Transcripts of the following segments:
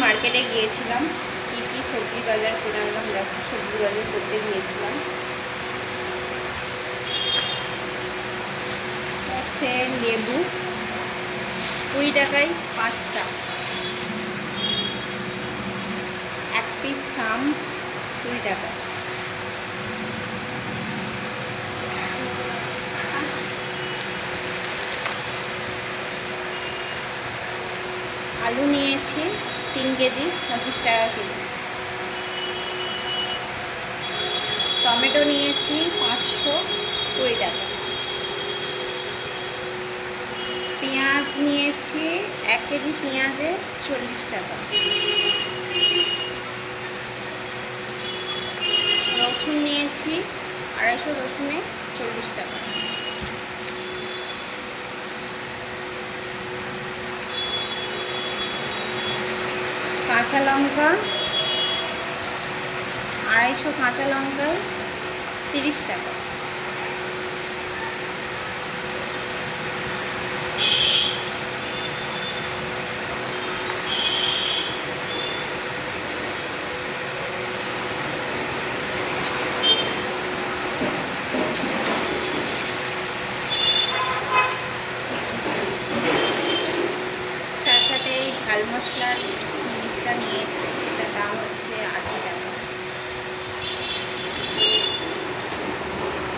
মার্কেটে গিয়েছিলাম, কী কী সবজি বাজার করে আনলাম দেখো। সবজি বাজার করতে গিয়েছিলাম, হচ্ছে লেবু 20 টাকায় 5টা, এক পিস সাম 20 টাকা, আলু নিয়েছি 3 কেজি 25 টাকা কিলো, টমেটো নিয়েছি 520 টাকা, পেঁয়াজ নিয়েছি 1 কেজি পেঁয়াজে 40 টাকা, রসুন নিয়েছি 250 রসুনে 40 টাকা, কাঁচা লঙ্কা 250 কাঁচা লঙ্কায় 30 টাকা, তার সাথে এই ঝাল মশলার জিনিসটা নিয়ে এসেছি, এটার দাম হচ্ছে 80 টাকা।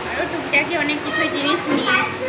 আরও টুকটাকি অনেক কিছু জিনিস নিয়েছি।